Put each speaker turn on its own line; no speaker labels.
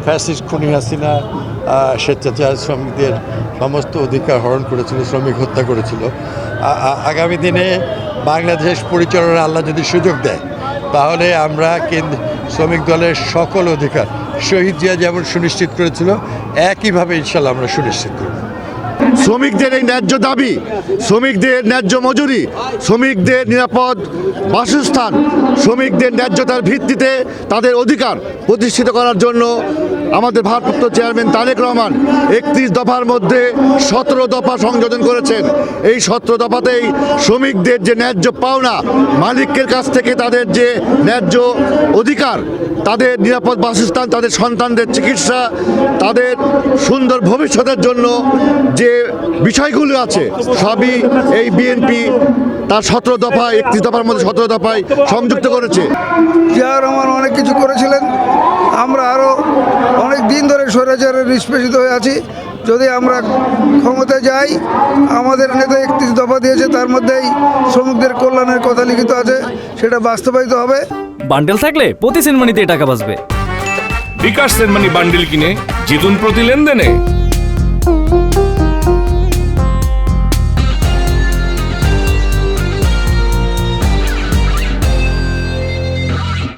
Fascist খুনি হাসিনা স্বেচ্ছাচার শ্রমিকদের সমস্ত অধিকার হরণ করেছিল, শ্রমিক হত্যা করেছিল। আগামী দিনে বাংলাদেশ পরিচালনার আল্লাহ যদি সুযোগ দেয়, তাহলে আমরা শ্রমিক দলের সকল অধিকার শহীদ জিয়া যেমন সুনিশ্চিত করেছিল, একইভাবে ইনশাল্লাহ আমরা সুনিশ্চিত করব।
শ্রমিকদের এই ন্যায্য দাবি, শ্রমিকদের ন্যায্য মজুরি, শ্রমিকদের নিরাপদ বাসস্থান, শ্রমিকদের ন্যায্যতার ভিত্তিতে তাদের অধিকার প্রতিষ্ঠিত করার জন্য আমাদের ভারপ্রাপ্ত চেয়ারম্যান তারেক রহমান 31 দফার মধ্যে 17 দফা সংযোজন করেছেন। এই 17 দফাতেই শ্রমিকদের যে ন্যায্য পাওনা, মালিকের কাছ থেকে তাদের যে ন্যায্য অধিকার, তাদের নিরাপদ বাসস্থান, তাদের সন্তানদের চিকিৎসা, তাদের সুন্দর ভবিষ্যতের জন্য যে বিষয়গুলো আছে, সবই এই বিএনপি তার 17 দফায় 31 দফার মধ্যে 17 দফায় সংযুক্ত করেছে।
জিয়া রহমান অনেক কিছু করেছিলেন, আমরা আরও অনেক দিন ধরে স্বৈরাচারের নিষ্পেষিত হয়ে আছি। যদি আমরা ক্ষমতায় যাই, আমাদের নেতা 31 দফা দিয়েছে, তার মধ্যেই শ্রমিকদের কল্যাণের কথা লিখিত আছে, সেটা বাস্তবায়িত হবে।
বান্ডেল থাকলে প্রতি সেনমানিতে টাকা বাঁচবে।
বিকাশ সেনমানি বান্ডেল কিনে জিতুন প্রতি লেনদেনে।